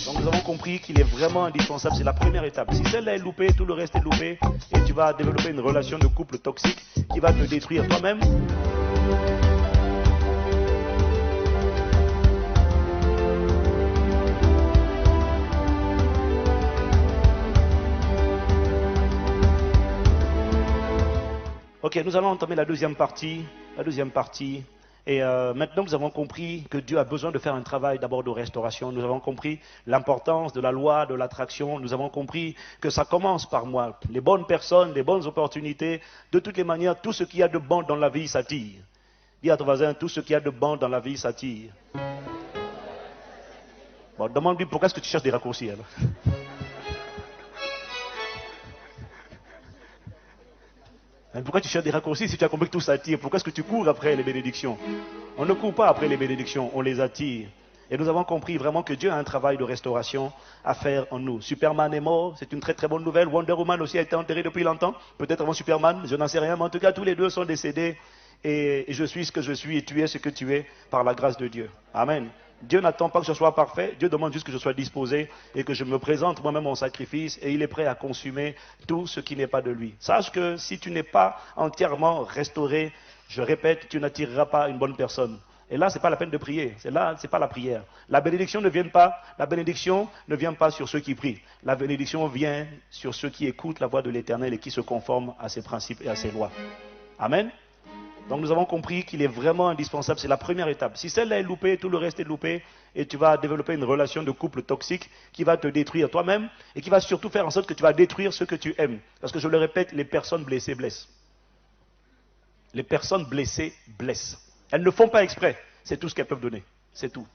Donc nous avons compris qu'il est vraiment indispensable, c'est la première étape. Si celle-là est loupée, tout le reste est loupé et tu vas développer une relation de couple toxique qui va te détruire toi-même. Ok, nous allons entamer la deuxième partie. Et maintenant, nous avons compris que Dieu a besoin de faire un travail d'abord de restauration. Nous avons compris l'importance de la loi de l'attraction. Nous avons compris que ça commence par moi. Les bonnes personnes, les bonnes opportunités. De toutes les manières, tout ce qu'il y a de bon dans la vie s'attire. Dis à ton voisin, tout ce qu'il y a de bon dans la vie s'attire. Bon, demande-lui pourquoi est-ce que tu cherches des raccourcis alors. Pourquoi tu cherches des raccourcis si tu as compris que tout s'attire? Pourquoi est-ce que tu cours après les bénédictions? On ne court pas après les bénédictions, on les attire. Et nous avons compris vraiment que Dieu a un travail de restauration à faire en nous. Superman est mort, c'est une très très bonne nouvelle. Wonder Woman aussi a été enterrée depuis longtemps. Peut-être avant Superman, je n'en sais rien. Mais en tout cas, tous les deux sont décédés. Et je suis ce que je suis et tu es ce que tu es par la grâce de Dieu. Amen. Dieu n'attend pas que je sois parfait, Dieu demande juste que je sois disposé et que je me présente moi-même en sacrifice et il est prêt à consumer tout ce qui n'est pas de lui. Sache que si tu n'es pas entièrement restauré, je répète, tu n'attireras pas une bonne personne. Et là, ce n'est pas la peine de prier, c'est pas la prière. La bénédiction ne vient pas sur ceux qui prient. La bénédiction vient sur ceux qui écoutent la voix de l'Éternel et qui se conforment à ses principes et à ses lois. Amen. Donc nous avons compris qu'il est vraiment indispensable, c'est la première étape. Si celle-là est loupée, tout le reste est loupé, et tu vas développer une relation de couple toxique qui va te détruire toi-même, et qui va surtout faire en sorte que tu vas détruire ceux que tu aimes. Parce que je le répète, les personnes blessées blessent. Les personnes blessées blessent. Elles ne font pas exprès, c'est tout ce qu'elles peuvent donner, c'est tout.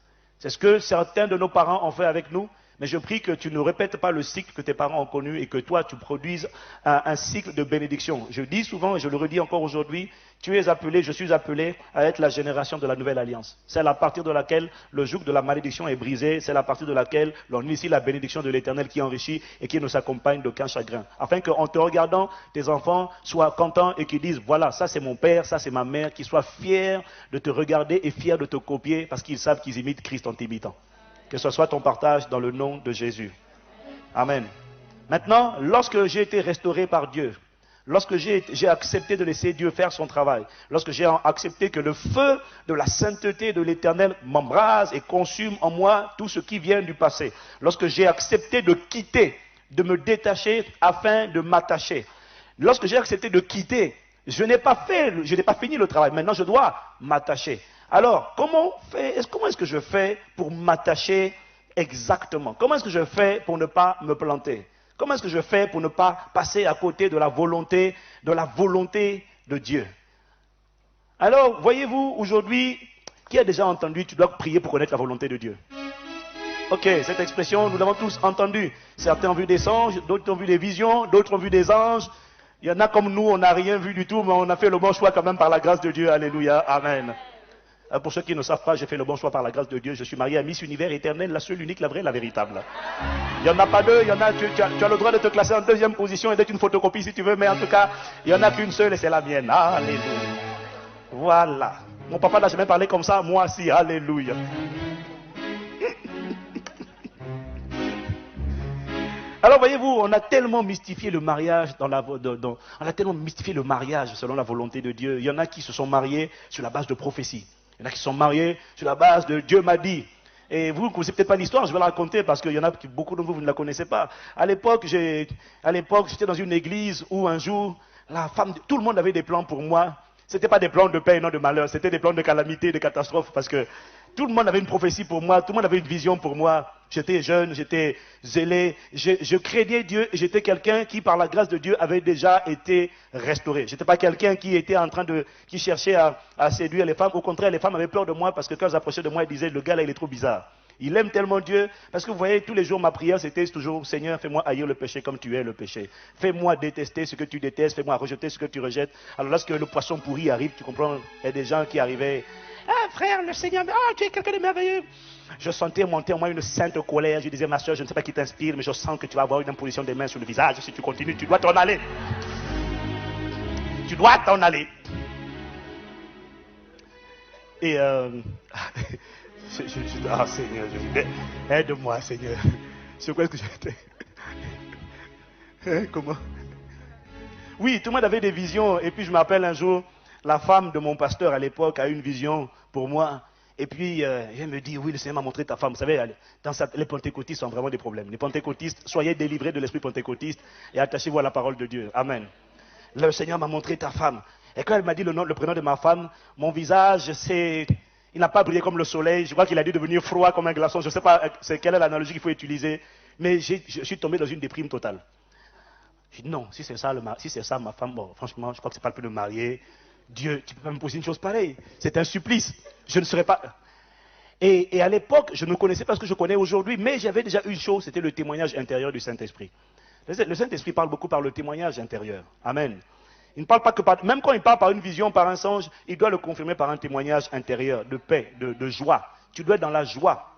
C'est ce que certains de nos parents ont fait avec nous. Mais je prie que tu ne répètes pas le cycle que tes parents ont connu et que toi, tu produises un cycle de bénédiction. Je dis souvent, et je le redis encore aujourd'hui, tu es appelé, je suis appelé à être la génération de la nouvelle alliance. C'est à partir de laquelle le joug de la malédiction est brisé, c'est à partir de laquelle l'on initie la bénédiction de l'Éternel qui enrichit et qui ne s'accompagne d'aucun chagrin. Afin qu'en te regardant, tes enfants soient contents et qu'ils disent, voilà, ça c'est mon père, ça c'est ma mère, qu'ils soient fiers de te regarder et fiers de te copier parce qu'ils savent qu'ils imitent Christ en t'imitant. Que ce soit ton partage dans le nom de Jésus. Amen. Maintenant, lorsque j'ai été restauré par Dieu, lorsque j'ai accepté de laisser Dieu faire son travail, lorsque j'ai accepté que le feu de la sainteté de l'Éternel m'embrase et consume en moi tout ce qui vient du passé, lorsque j'ai accepté de quitter, de me détacher afin de m'attacher, lorsque j'ai accepté de quitter, je n'ai pas fini le travail, maintenant je dois m'attacher. Alors, comment est-ce que je fais pour m'attacher exactement? Comment est-ce que je fais pour ne pas me planter? Comment est-ce que je fais pour ne pas passer à côté de la volonté de Dieu? Alors, voyez-vous, aujourd'hui, qui a déjà entendu, tu dois prier pour connaître la volonté de Dieu? Ok, cette expression, nous l'avons tous entendue. Certains ont vu des songes, d'autres ont vu des visions, d'autres ont vu des anges. Il y en a comme nous, on n'a rien vu du tout, mais on a fait le bon choix quand même par la grâce de Dieu. Alléluia, amen. Pour ceux qui ne savent pas, j'ai fait le bon choix par la grâce de Dieu. Je suis marié à Miss Univers éternelle, la seule, unique, la vraie, la véritable. Il n'y en a pas deux, tu as le droit de te classer en deuxième position et d'être une photocopie si tu veux, mais en tout cas, il n'y en a qu'une seule et c'est la mienne. Alléluia. Voilà. Mon papa n'a jamais parlé comme ça, moi si. Alléluia. Alors voyez-vous, on a tellement mystifié le mariage on a tellement mystifié le mariage selon la volonté de Dieu. Il y en a qui se sont mariés sur la base de prophéties. Il y en a qui se sont mariés sur la base de Dieu m'a dit. Et vous ne connaissez peut-être pas l'histoire, je vais la raconter parce qu'il y en a beaucoup de vous ne la connaissez pas. À l'époque, j'étais dans une église où un jour, tout le monde avait des plans pour moi. Ce n'étaient pas des plans de paix et non de malheur, c'était des plans de calamité, de catastrophe parce que tout le monde avait une prophétie pour moi, tout le monde avait une vision pour moi. J'étais jeune, j'étais zélé, je craignais Dieu et j'étais quelqu'un qui, par la grâce de Dieu, avait déjà été restauré. Je n'étais pas quelqu'un qui était qui cherchait à séduire les femmes. Au contraire, les femmes avaient peur de moi parce que quand elles approchaient de moi, elles disaient, le gars là, il est trop bizarre. Il aime tellement Dieu, parce que vous voyez, tous les jours, ma prière, c'était toujours, Seigneur, fais-moi haïr le péché comme tu es le péché. Fais-moi détester ce que tu détestes, fais-moi rejeter ce que tu rejettes. Alors lorsque le poisson pourri arrive, tu comprends, il y a des gens qui arrivaient, ah frère, le Seigneur, tu es quelqu'un de merveilleux. Je sentais monter en moi une sainte colère, je disais, ma soeur, je ne sais pas qui t'inspire, mais je sens que tu vas avoir une imposition des mains sur le visage, si tu continues, tu dois t'en aller. Tu dois t'en aller. Et Seigneur, aide-moi, Seigneur. Sur quoi est-ce que j'étais? Comment? Oui, tout le monde avait des visions. Et puis je m'appelle un jour, la femme de mon pasteur à l'époque a eu une vision pour moi. Et puis elle me dit, oui, le Seigneur m'a montré ta femme. Vous savez, les pentecôtistes ont vraiment des problèmes. Les pentecôtistes, soyez délivrés de l'esprit pentecôtiste et attachez-vous à la parole de Dieu. Amen. Le Seigneur m'a montré ta femme. Et quand elle m'a dit le prénom de ma femme, mon visage, il n'a pas brillé comme le soleil. Je crois qu'il a dû devenir froid comme un glaçon. Je ne sais pas quelle est l'analogie qu'il faut utiliser. Mais je suis tombé dans une déprime totale. Je dis non, si c'est ça ma femme, bon, franchement, je crois que c'est pas le peu de marier. Dieu, tu peux pas me poser une chose pareille. C'est un supplice. Je ne serais pas. Et à l'époque, je ne connaissais pas ce que je connais aujourd'hui, mais j'avais déjà une chose, c'était le témoignage intérieur du Saint-Esprit. Le Saint-Esprit parle beaucoup par le témoignage intérieur. Amen. Il ne parle pas que par... Même quand il parle par une vision, par un songe, il doit le confirmer par un témoignage intérieur, de paix, de joie. Tu dois être dans la joie.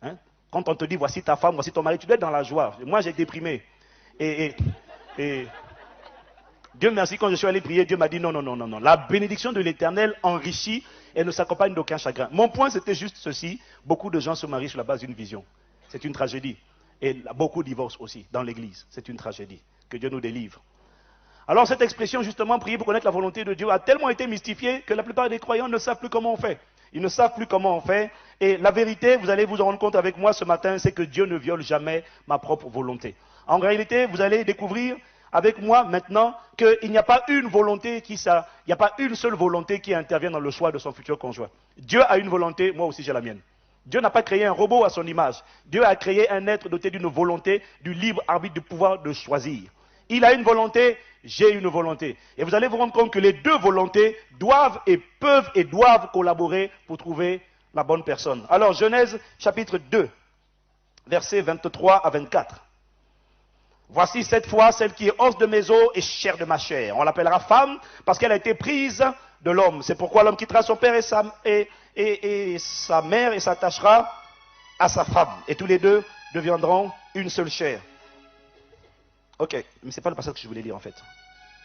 Hein? Quand on te dit, voici ta femme, voici ton mari, tu dois être dans la joie. Moi, j'ai déprimé. Et Dieu merci, quand je suis allé prier, Dieu m'a dit non. La bénédiction de l'Éternel enrichit et ne s'accompagne d'aucun chagrin. Mon point, c'était juste ceci. Beaucoup de gens se marient sur la base d'une vision. C'est une tragédie. Et beaucoup divorcent aussi dans l'église. C'est une tragédie. Que Dieu nous délivre. Alors cette expression, justement, prier pour connaître la volonté de Dieu, a tellement été mystifiée que la plupart des croyants ne savent plus comment on fait. Ils ne savent plus comment on fait. Et la vérité, vous allez vous en rendre compte avec moi ce matin, c'est que Dieu ne viole jamais ma propre volonté. En réalité, vous allez découvrir avec moi maintenant qu'il n'y a pas une volonté il n'y a pas une seule volonté qui intervient dans le choix de son futur conjoint. Dieu a une volonté, moi aussi j'ai la mienne. Dieu n'a pas créé un robot à son image. Dieu a créé un être doté d'une volonté, du libre arbitre, du pouvoir de choisir. Il a une volonté, j'ai une volonté. Et vous allez vous rendre compte que les deux volontés doivent et peuvent et doivent collaborer pour trouver la bonne personne. Alors, Genèse chapitre 2, versets 23 à 24. Voici cette fois celle qui est os de mes os et chair de ma chair. On l'appellera femme parce qu'elle a été prise de l'homme. C'est pourquoi l'homme quittera son père et sa mère et s'attachera à sa femme. Et tous les deux deviendront une seule chair. Ok, mais ce n'est pas le passage que je voulais lire en fait.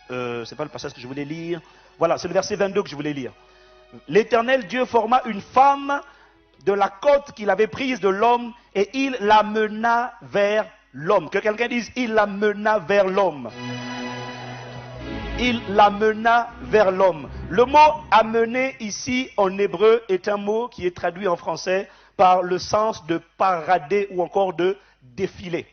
Ce n'est pas le passage que je voulais lire. Voilà, c'est le verset 22 que je voulais lire. L'Éternel Dieu forma une femme de la côte qu'il avait prise de l'homme et il la mena vers l'homme. Que quelqu'un dise, il la mena vers l'homme. Il la mena vers l'homme. Le mot amener ici en hébreu est un mot qui est traduit en français par le sens de parader ou encore de défiler.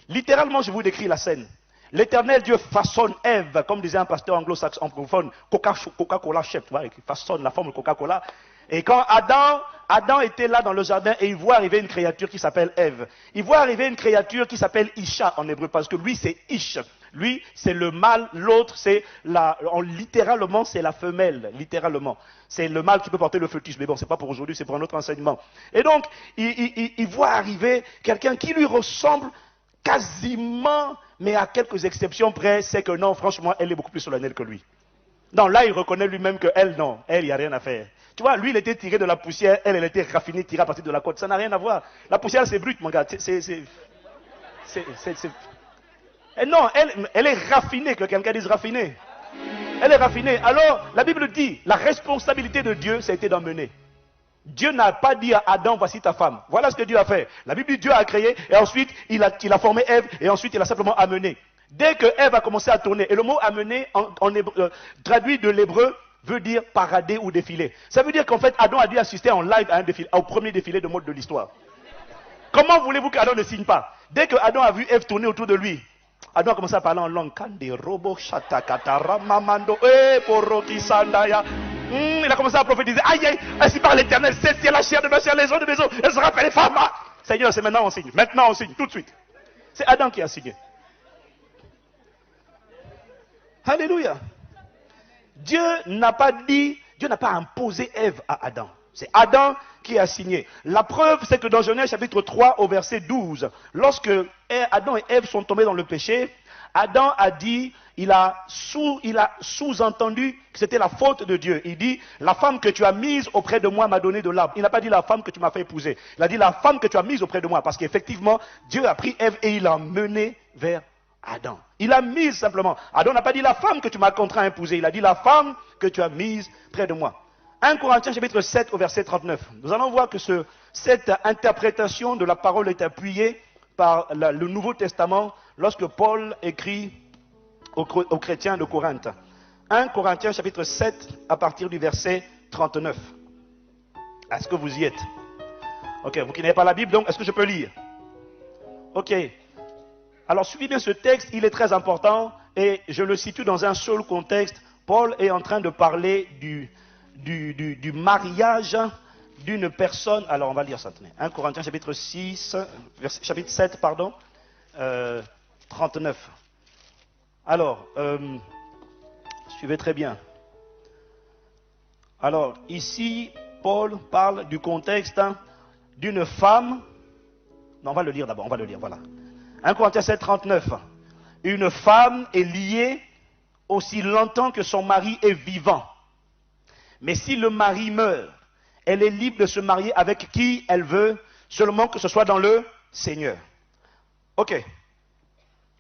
Littéralement, je vous décris la scène. L'Éternel Dieu façonne Ève, comme disait un pasteur anglo-saxon anglophone, Coca-Cola chef, tu vois, il façonne la forme de Coca-Cola. Et quand Adam était là dans le jardin et il voit arriver une créature qui s'appelle Ève. Il voit arriver une créature qui s'appelle Isha en hébreu, parce que lui c'est Ish. Lui c'est le mâle, l'autre c'est littéralement c'est la femelle, littéralement. C'est le mâle qui peut porter le fœtus, mais bon c'est pas pour aujourd'hui, c'est pour un autre enseignement. Et donc il voit arriver quelqu'un qui lui ressemble quasiment, mais à quelques exceptions près, c'est que non, franchement, elle est beaucoup plus solennelle que lui. Non, là, il reconnaît lui-même qu'elle, non, elle, il n'y a rien à faire. Tu vois, lui, il était tiré de la poussière, elle était raffinée, tirée à partir de la côte. Ça n'a rien à voir. La poussière, c'est brut, mon gars. Et non, elle est raffinée, que quelqu'un dise raffinée. Elle est raffinée. Alors, la Bible dit, la responsabilité de Dieu, ça a été d'emmener. Dieu n'a pas dit à Adam, voici ta femme. Voilà ce que Dieu a fait. La Bible dit, Dieu a créé, et ensuite, il a formé Ève, et ensuite, il a simplement amené. Dès que Ève a commencé à tourner, et le mot amener, traduit de l'hébreu, veut dire parader ou défiler. Ça veut dire qu'en fait, Adam a dû assister en live à au premier défilé de mode de l'histoire. Comment voulez-vous qu'Adam ne signe pas? Dès que Adam a vu Ève tourner autour de lui, Adam a commencé à parler en langue. Il a commencé à prophétiser. Aïe, aïe, ainsi par l'Éternel, c'est la chair de ma chair, les os de mes os. Elle sera appelée femme. Seigneur, c'est maintenant on signe. Maintenant on signe, tout de suite. C'est Adam qui a signé. Alléluia. Dieu n'a pas imposé Ève à Adam. C'est Adam qui a signé. La preuve, c'est que dans Genèse chapitre 3 au verset 12, lorsque Adam et Ève sont tombés dans le péché, Adam a dit, il a sous-entendu que c'était la faute de Dieu. Il dit, la femme que tu as mise auprès de moi m'a donné de l'arbre. Il n'a pas dit la femme que tu m'as fait épouser. Il a dit la femme que tu as mise auprès de moi. Parce qu'effectivement, Dieu a pris Ève et il l'a menée vers Adam. Il a mise simplement. Adam n'a pas dit la femme que tu m'as contraint à épouser. Il a dit la femme que tu as mise près de moi. 1 Corinthiens chapitre 7 au verset 39. Nous allons voir que cette interprétation de la parole est appuyée par le Nouveau Testament lorsque Paul écrit aux chrétiens de Corinthe. 1 Corinthiens chapitre 7 à partir du verset 39. Est-ce que vous y êtes? Ok, vous qui n'avez pas la Bible, donc est-ce que je peux lire? Ok. Alors suivez bien ce texte, il est très important et je le situe dans un seul contexte. Paul est en train de parler du mariage d'une personne. Alors on va lire ça. 1 Corinthiens chapitre 7, 39. Alors, suivez très bien. Alors ici, Paul parle du contexte d'une femme. Non, on va le lire d'abord, on va le lire, voilà. 1 Corinthiens 7, 39. Une femme est liée aussi longtemps que son mari est vivant. Mais si le mari meurt, elle est libre de se marier avec qui elle veut, seulement que ce soit dans le Seigneur. Ok.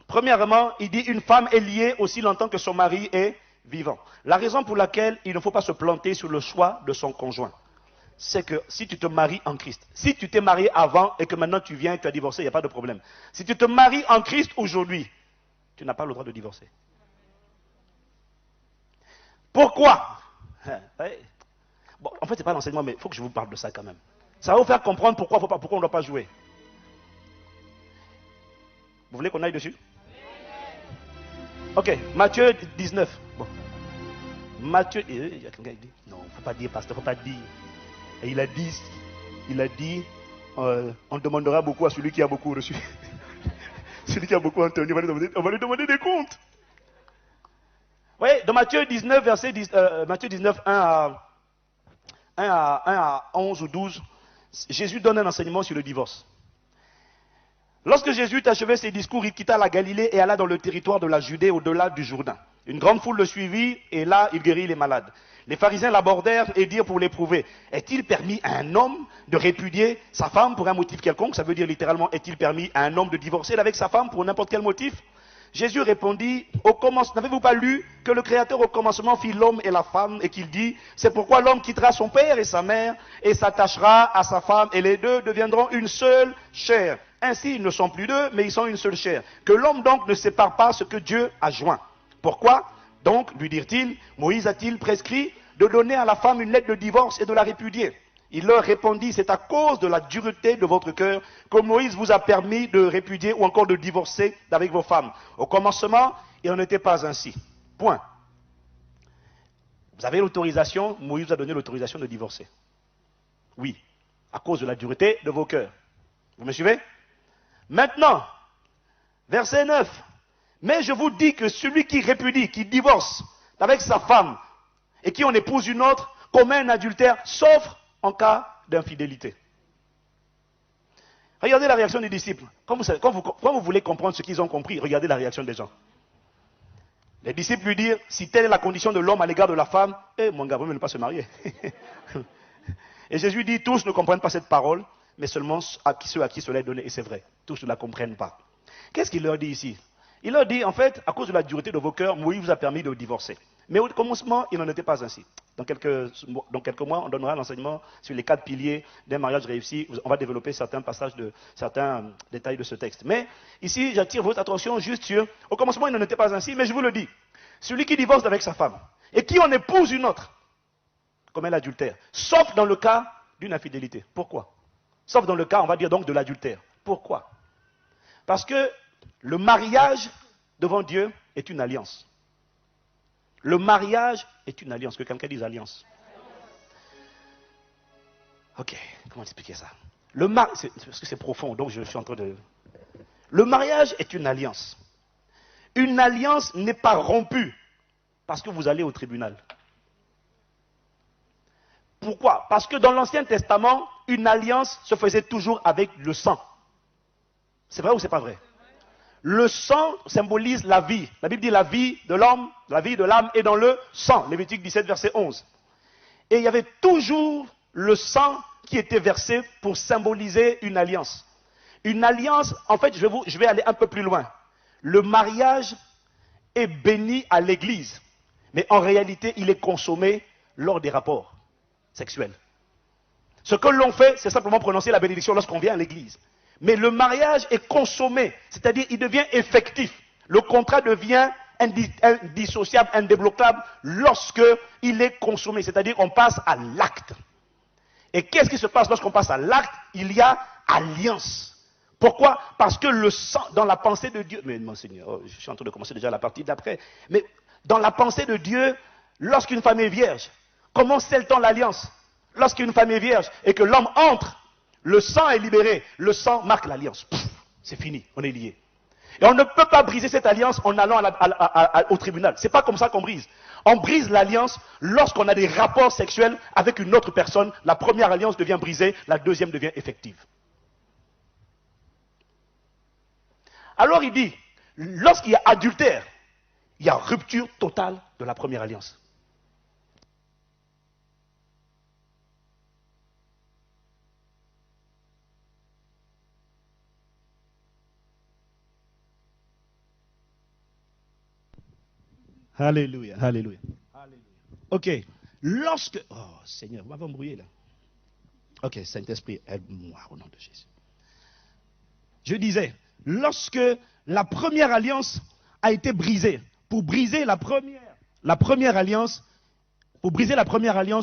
Premièrement, il dit une femme est liée aussi longtemps que son mari est vivant. La raison pour laquelle il ne faut pas se planter sur le choix de son conjoint, c'est que si tu te maries en Christ, si tu t'es marié avant et que maintenant tu viens et tu as divorcé, il n'y a pas de problème. Si tu te maries en Christ aujourd'hui, tu n'as pas le droit de divorcer. Pourquoi? Bon, en fait, ce n'est pas l'enseignement, mais il faut que je vous parle de ça quand même. Ça va vous faire comprendre pourquoi on ne doit pas jouer. Vous voulez qu'on aille dessus? Ok, Matthieu 19. Bon. Matthieu, il y a quelqu'un qui dit, non, il ne faut pas dire, pasteur, il ne faut pas dire. Et il a dit, on demandera beaucoup à celui qui a beaucoup reçu. Celui qui a beaucoup entendu, on va lui demander des comptes. Oui, dans Matthieu 19, Matthieu 19, 1 à 11 ou 12, Jésus donne un enseignement sur le divorce. Lorsque Jésus eut achevé ses discours, il quitta la Galilée et alla dans le territoire de la Judée au-delà du Jourdain. Une grande foule le suivit et là, il guérit les malades. Les pharisiens l'abordèrent et dirent pour l'éprouver, est-il permis à un homme de répudier sa femme pour un motif quelconque? Ça veut dire littéralement, est-il permis à un homme de divorcer avec sa femme pour n'importe quel motif? Jésus répondit, n'avez-vous pas lu que le Créateur au commencement fit l'homme et la femme et qu'il dit, c'est pourquoi l'homme quittera son père et sa mère et s'attachera à sa femme et les deux deviendront une seule chair. Ainsi, ils ne sont plus deux, mais ils sont une seule chair. Que l'homme donc ne sépare pas ce que Dieu a joint. Pourquoi donc, lui dirent-ils, Moïse a-t-il prescrit de donner à la femme une lettre de divorce et de la répudier? Il leur répondit, c'est à cause de la dureté de votre cœur que Moïse vous a permis de répudier ou encore de divorcer avec vos femmes. Au commencement, il n'en était pas ainsi. Point. Vous avez l'autorisation, Moïse vous a donné l'autorisation de divorcer. Oui, à cause de la dureté de vos cœurs. Vous me suivez? Maintenant, verset 9. Mais je vous dis que celui qui répudie, qui divorce avec sa femme et qui en épouse une autre, commet un adultère, sauf en cas d'infidélité. Regardez la réaction des disciples. Quand vous voulez comprendre ce qu'ils ont compris, regardez la réaction des gens. Les disciples lui dirent, si telle est la condition de l'homme à l'égard de la femme, mon gars, vous ne pas se marier. Et Jésus dit, tous ne comprennent pas cette parole, mais seulement ceux à qui cela est donné. Et c'est vrai, tous ne la comprennent pas. Qu'est-ce qu'il leur dit ici? Il leur dit, en fait, à cause de la dureté de vos cœurs, Moïse vous a permis de divorcer. Mais au commencement, il n'en était pas ainsi. Dans quelques mois, on donnera l'enseignement sur les 4 piliers d'un mariage réussi. On va développer certains passages, certains détails de ce texte. Mais ici, j'attire votre attention juste sur, au commencement, il n'en était pas ainsi, mais je vous le dis. Celui qui divorce avec sa femme et qui en épouse une autre, commet l'adultère, sauf dans le cas d'une infidélité. Pourquoi? Sauf dans le cas, on va dire donc, de l'adultère. Pourquoi? Parce que le mariage devant Dieu est une alliance. Le mariage est une alliance. Que quelqu'un dise alliance. Ok, comment expliquer ça? Parce que c'est profond, donc je suis en train de... Le mariage est une alliance. Une alliance n'est pas rompue parce que vous allez au tribunal. Pourquoi? Parce que dans l'Ancien Testament, une alliance se faisait toujours avec le sang. C'est vrai ou c'est pas vrai? Le sang symbolise la vie. La Bible dit la vie de l'homme, la vie de l'âme est dans le sang. Lévitique 17, verset 11. Et il y avait toujours le sang qui était versé pour symboliser une alliance. Une alliance, en fait, je vais aller un peu plus loin. Le mariage est béni à l'église, mais en réalité, il est consommé lors des rapports sexuels. Ce que l'on fait, c'est simplement prononcer la bénédiction lorsqu'on vient à l'église. Mais le mariage est consommé, c'est-à-dire il devient effectif. Le contrat devient indissociable, indébloquable lorsque il est consommé, c'est-à-dire qu'on passe à l'acte. Et qu'est-ce qui se passe lorsqu'on passe à l'acte? Il y a alliance. Pourquoi? Parce que le sang, dans la pensée de Dieu, mais mon Seigneur, je suis en train de commencer déjà la partie d'après, mais dans la pensée de Dieu, lorsqu'une femme est vierge, comment scelle-t-on l'alliance? Lorsqu'une femme est vierge et que l'homme entre, le sang est libéré, le sang marque l'alliance. C'est fini, on est lié. Et on ne peut pas briser cette alliance en allant au tribunal. C'est pas comme ça qu'on brise. On brise l'alliance lorsqu'on a des rapports sexuels avec une autre personne. La première alliance devient brisée, la deuxième devient effective. Alors il dit, lorsqu'il y a adultère, il y a rupture totale de la première alliance. Alléluia, alléluia. Ok, lorsque... Oh Seigneur, vous m'avez embrouillé là. Ok, Saint-Esprit, aide-moi au nom de Jésus. Je disais, lorsque la première alliance a été brisée, pour briser la première alliance,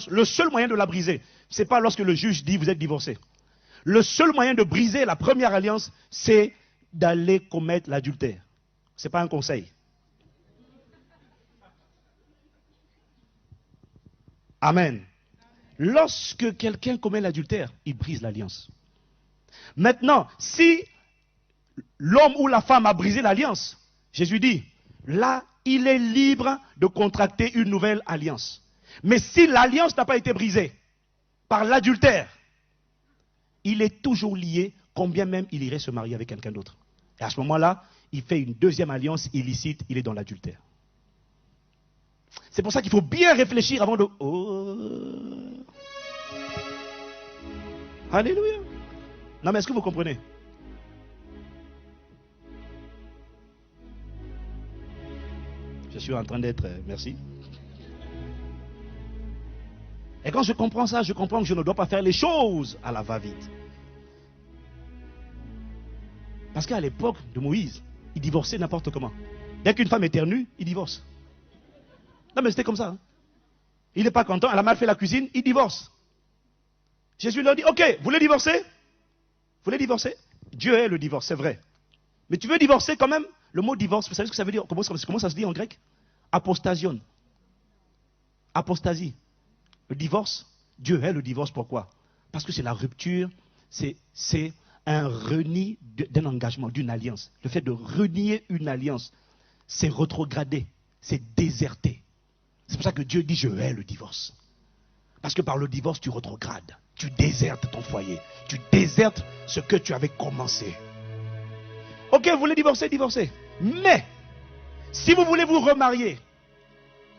le seul moyen de la briser, ce n'est pas lorsque le juge dit vous êtes divorcé. Le seul moyen de briser la première alliance, c'est d'aller commettre l'adultère. Ce n'est pas un conseil. Amen. Lorsque quelqu'un commet l'adultère, il brise l'alliance. Maintenant, si l'homme ou la femme a brisé l'alliance, Jésus dit, là, il est libre de contracter une nouvelle alliance. Mais si l'alliance n'a pas été brisée par l'adultère, il est toujours lié, combien même il irait se marier avec quelqu'un d'autre. Et à ce moment-là, il fait une deuxième alliance illicite, il est dans l'adultère. C'est pour ça qu'il faut bien réfléchir avant de... Oh. Alléluia. Non mais est-ce que vous comprenez? Je suis en train d'être... Merci. Et quand je comprends ça, je comprends que je ne dois pas faire les choses à la va-vite. Parce qu'à l'époque de Moïse, il divorçait n'importe comment. Dès qu'une femme éternue, il divorce. Non mais c'était comme ça. Hein. Il n'est pas content, elle a mal fait la cuisine, il divorce. Jésus leur dit, ok, vous voulez divorcer? Vous voulez divorcer? Dieu est le divorce, c'est vrai. Mais tu veux divorcer quand même? Le mot divorce, vous savez ce que ça veut dire? Comment ça se dit en grec? Apostasion. Apostasie. Le divorce, Dieu est le divorce, pourquoi? Parce que c'est la rupture, c'est un renie d'un engagement, d'une alliance. Le fait de renier une alliance, c'est rétrograder, c'est déserter. C'est pour ça que Dieu dit je hais le divorce. Parce que par le divorce, tu rétrogrades. Tu désertes ton foyer. Tu désertes ce que tu avais commencé. Ok, vous voulez divorcer, divorcez. Mais, si vous voulez vous remarier,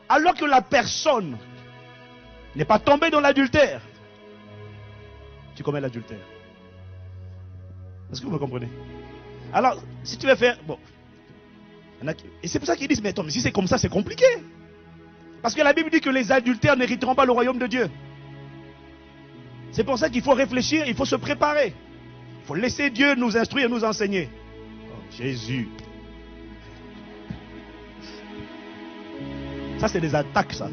alors que la personne n'est pas tombée dans l'adultère, tu commets l'adultère. Est-ce que vous me comprenez? Alors, si tu veux faire... Bon. Et c'est pour ça qu'ils disent, mais attends, mais si c'est comme ça, c'est compliqué. Parce que la Bible dit que les adultères n'hériteront pas le royaume de Dieu. C'est pour ça qu'il faut réfléchir, il faut se préparer. Il faut laisser Dieu nous instruire, nous enseigner. Oh, Jésus. Ça, c'est des attaques, ça.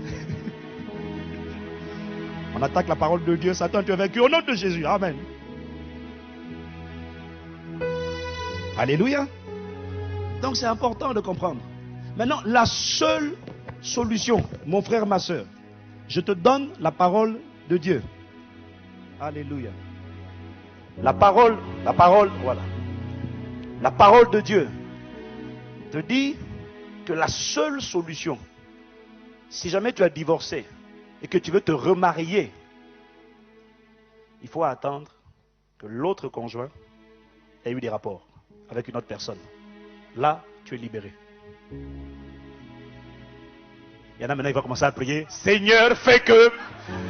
On attaque la parole de Dieu, Satan, tu es vaincu au nom de Jésus. Amen. Alléluia. Donc c'est important de comprendre. Maintenant, la seule solution, mon frère, ma soeur, je te donne la parole de Dieu. Alléluia. La parole, voilà. La parole de Dieu te dit que la seule solution, si jamais tu as divorcé et que tu veux te remarier, il faut attendre que l'autre conjoint ait eu des rapports avec une autre personne. Là, tu es libéré. Il y en a maintenant qui vont commencer à prier. Seigneur, fais que,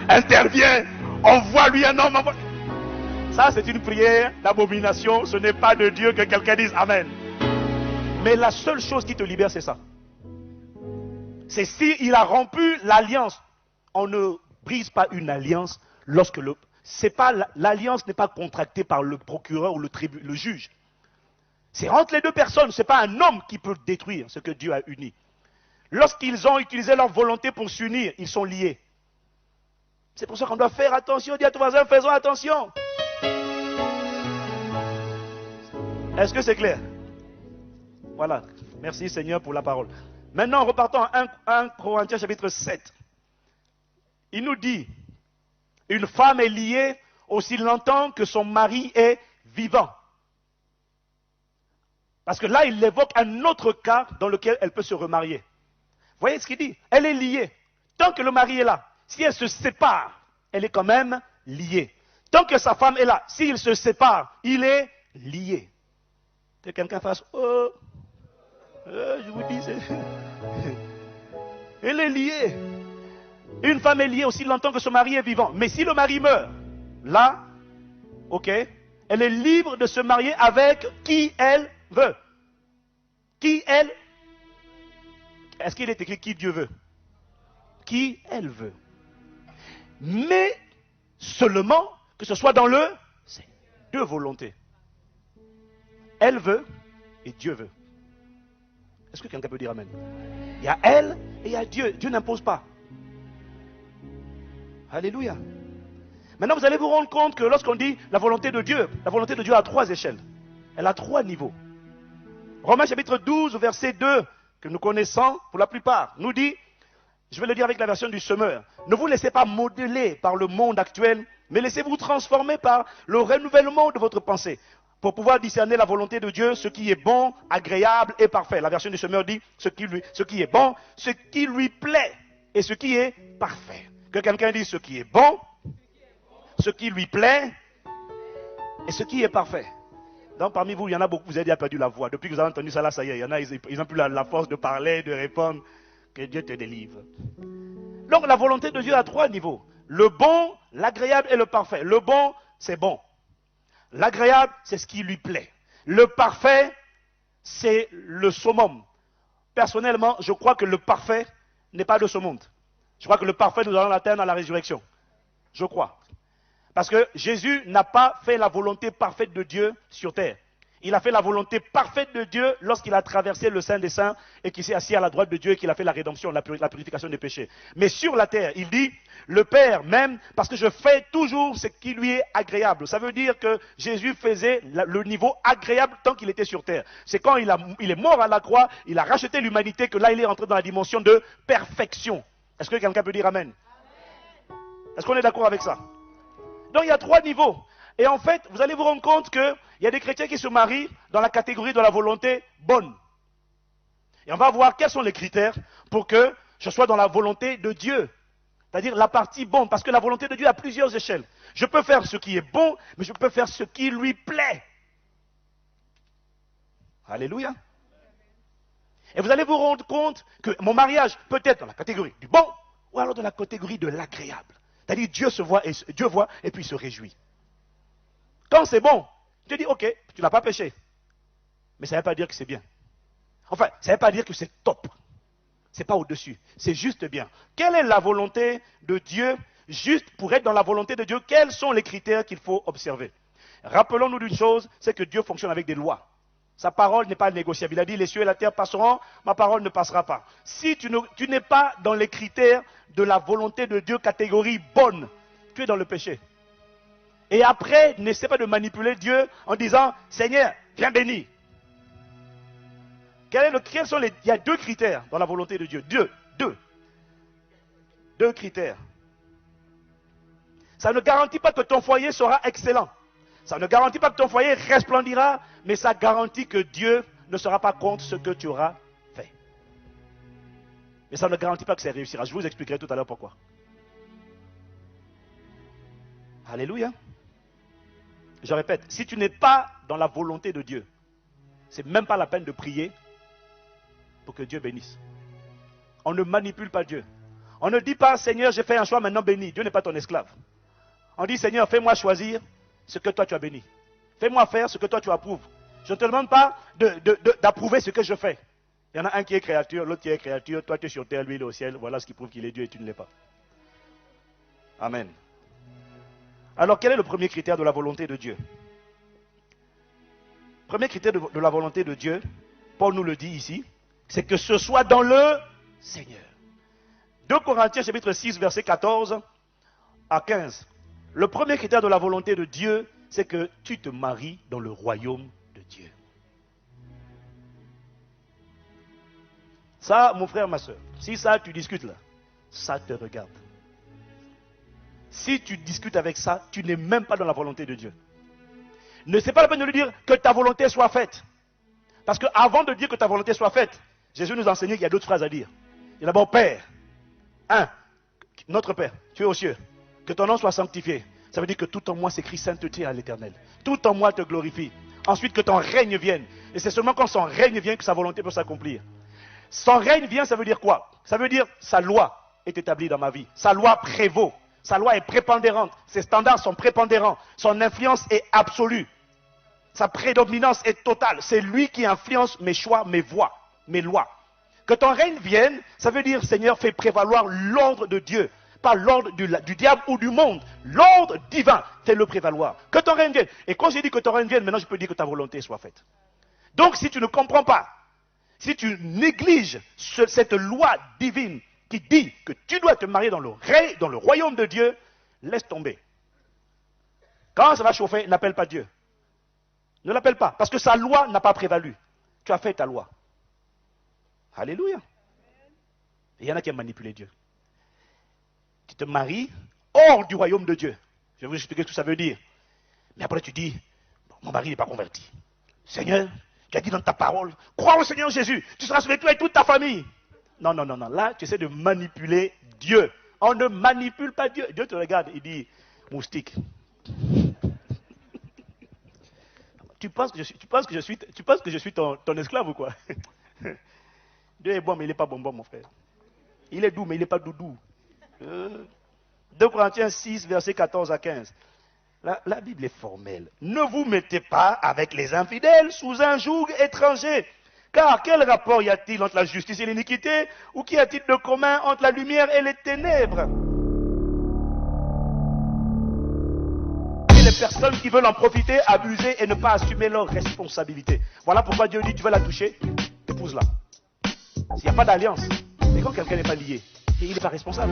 interviens, envoie-lui un homme. Ça, c'est une prière d'abomination. Ce n'est pas de Dieu que quelqu'un dise Amen. Mais la seule chose qui te libère, c'est ça. C'est s'il a rompu l'alliance. On ne brise pas une alliance lorsque l'alliance n'est pas contractée par le procureur ou le juge. C'est entre les deux personnes. Ce n'est pas un homme qui peut détruire ce que Dieu a uni. Lorsqu'ils ont utilisé leur volonté pour s'unir, ils sont liés. C'est pour ça qu'on doit faire attention. Dis à ton voisin, faisons attention. Est-ce que c'est clair? Voilà. Merci Seigneur pour la parole. Maintenant, repartons à 1 Corinthiens chapitre 7. Il nous dit, une femme est liée aussi longtemps que son mari est vivant. Parce que là, il évoque un autre cas dans lequel elle peut se remarier. Voyez ce qu'il dit? Elle est liée. Tant que le mari est là, si elle se sépare, elle est quand même liée. Tant que sa femme est là, s'il se sépare, il est lié. Que quelqu'un fasse « Oh, je vous dis, elle est liée. » Une femme est liée aussi longtemps que son mari est vivant. Mais si le mari meurt, là, ok, elle est libre de se marier avec qui elle veut. Qui elle? Est-ce qu'il est écrit qui Dieu veut? Qui elle veut. Mais seulement que ce soit dans c'est deux volontés. Elle veut et Dieu veut. Est-ce que quelqu'un peut dire amen? Il y a elle et il y a Dieu. Dieu n'impose pas. Alléluia. Maintenant, vous allez vous rendre compte que lorsqu'on dit la volonté de Dieu a 3 échelles. Elle a 3 niveaux. Romains chapitre 12, verset 2, que nous connaissons pour la plupart, nous dit, je vais le dire avec la version du semeur, ne vous laissez pas modeler par le monde actuel, mais laissez-vous transformer par le renouvellement de votre pensée, pour pouvoir discerner la volonté de Dieu, ce qui est bon, agréable et parfait. La version du semeur dit, ce qui est bon, ce qui lui plaît, et ce qui est parfait. Que quelqu'un dise ce qui est bon, ce qui lui plaît, et ce qui est parfait. Donc parmi vous, il y en a beaucoup, vous avez déjà perdu la voix. Depuis que vous avez entendu ça, là, ça y est, il y en a, ils n'ont plus la force de parler, de répondre. Que Dieu te délivre. Donc la volonté de Dieu a 3 niveaux. Le bon, l'agréable et le parfait. Le bon, c'est bon. L'agréable, c'est ce qui lui plaît. Le parfait, c'est le summum. Personnellement, je crois que le parfait n'est pas de ce monde. Je crois que le parfait, nous allons l'atteindre à la résurrection. Je crois. Parce que Jésus n'a pas fait la volonté parfaite de Dieu sur terre. Il a fait la volonté parfaite de Dieu lorsqu'il a traversé le Saint des Saints et qu'il s'est assis à la droite de Dieu et qu'il a fait la rédemption, la purification des péchés. Mais sur la terre, il dit, le Père m'aime parce que je fais toujours ce qui lui est agréable. Ça veut dire que Jésus faisait le niveau agréable tant qu'il était sur terre. C'est quand il est mort à la croix, il a racheté l'humanité que là il est entré dans la dimension de perfection. Est-ce que quelqu'un peut dire amen? Est-ce qu'on est d'accord avec ça? Donc il y a 3 niveaux. Et en fait, vous allez vous rendre compte qu'il y a des chrétiens qui se marient dans la catégorie de la volonté bonne. Et on va voir quels sont les critères pour que je sois dans la volonté de Dieu. C'est-à-dire la partie bonne. Parce que la volonté de Dieu a plusieurs échelles. Je peux faire ce qui est bon, mais je peux faire ce qui lui plaît. Alléluia. Et vous allez vous rendre compte que mon mariage peut être dans la catégorie du bon ou alors dans la catégorie de l'agréable. C'est-à-dire Dieu voit et puis il se réjouit. Quand c'est bon, Dieu dit ok, tu n'as pas péché. Mais ça ne veut pas dire que c'est bien. Enfin, ça ne veut pas dire que c'est top. Ce n'est pas au-dessus. C'est juste bien. Quelle est la volonté de Dieu? Juste pour être dans la volonté de Dieu, quels sont les critères qu'il faut observer? Rappelons-nous d'une chose, c'est que Dieu fonctionne avec des lois. Sa parole n'est pas négociable. Il a dit, les cieux et la terre passeront, ma parole ne passera pas. Si tu n'es pas dans les critères de la volonté de Dieu, catégorie bonne, tu es dans le péché. Et après, n'essaie pas de manipuler Dieu en disant, Seigneur, viens bénir. Il y a 2 critères dans la volonté de Dieu. Deux critères. Ça ne garantit pas que ton foyer sera excellent. Ça ne garantit pas que ton foyer resplendira, mais ça garantit que Dieu ne sera pas contre ce que tu auras fait. Mais ça ne garantit pas que ça réussira. Je vous expliquerai tout à l'heure pourquoi. Alléluia. Je répète, si tu n'es pas dans la volonté de Dieu, c'est même pas la peine de prier pour que Dieu bénisse. On ne manipule pas Dieu. On ne dit pas, Seigneur, j'ai fait un choix, maintenant bénis. Dieu n'est pas ton esclave. On dit, Seigneur, fais-moi choisir ce que toi tu as béni. Fais-moi faire ce que toi tu approuves. Je ne te demande pas d'approuver ce que je fais. Il y en a un qui est créature, l'autre qui est créature. Toi tu es sur terre, lui il est au ciel. Voilà ce qui prouve qu'il est Dieu et tu ne l'es pas. Amen. Alors, quel est le premier critère de la volonté de Dieu? Premier critère de la volonté de Dieu, Paul nous le dit ici, c'est que ce soit dans le Seigneur. 2 Corinthiens chapitre 6, verset 14 à 15. Le premier critère de la volonté de Dieu, c'est que tu te maries dans le royaume de Dieu. Ça, mon frère, ma soeur, si ça, tu discutes là, ça te regarde. Si tu discutes avec ça, tu n'es même pas dans la volonté de Dieu. Ne c'est pas la peine de lui dire que ta volonté soit faite. Parce qu'avant de dire que ta volonté soit faite, Jésus nous a enseigné qu'il y a d'autres phrases à dire. Il y a d'abord Père. Notre Père, tu es aux cieux. Que ton nom soit sanctifié. Ça veut dire que tout en moi s'écrit sainteté à l'Éternel. Tout en moi te glorifie. Ensuite que ton règne vienne. Et c'est seulement quand son règne vient que sa volonté peut s'accomplir. Son règne vient, ça veut dire quoi? Ça veut dire sa loi est établie dans ma vie. Sa loi prévaut. Sa loi est prépondérante. Ses standards sont prépondérants. Son influence est absolue. Sa prédominance est totale. C'est lui qui influence mes choix, mes voies, mes lois. Que ton règne vienne, ça veut dire, Seigneur, fais prévaloir l'ordre de Dieu. Pas l'ordre du diable ou du monde. L'ordre divin, fais-le prévaloir. Que ton règne vienne. Et quand j'ai dit que ton règne vienne, maintenant je peux dire que ta volonté soit faite. Donc si tu ne comprends pas, si tu négliges cette loi divine qui dit que tu dois te marier dans le royaume de Dieu, laisse tomber. Quand ça va chauffer, n'appelle pas Dieu. Ne l'appelle pas, parce que sa loi n'a pas prévalu. Tu as fait ta loi. Alléluia. Il y en a qui ont manipulé Dieu. Tu te maries hors du royaume de Dieu. Je vais vous expliquer ce que ça veut dire. Mais après tu dis, mon mari n'est pas converti. Seigneur, tu as dit dans ta parole, crois au Seigneur Jésus, tu seras sauvé toi et toute ta famille. Non. Là, tu essaies de manipuler Dieu. On ne manipule pas Dieu. Dieu te regarde, il dit, moustique. Tu penses que je suis ton esclave ou quoi? Dieu est bon, mais il n'est pas bonbon, mon frère. Il est doux, mais il n'est pas doudou. 2 Corinthiens 6, versets 14 à 15. La Bible est formelle. Ne vous mettez pas avec les infidèles sous un joug étranger. Car quel rapport y a-t-il entre la justice et l'iniquité? Ou qu'y a-t-il de commun entre la lumière et les ténèbres? Et les personnes qui veulent en profiter, abuser et ne pas assumer leurs responsabilités. Voilà pourquoi Dieu dit, tu veux la toucher, épouse-la. S'il n'y a pas d'alliance, mais quand quelqu'un n'est pas lié, il n'est pas responsable.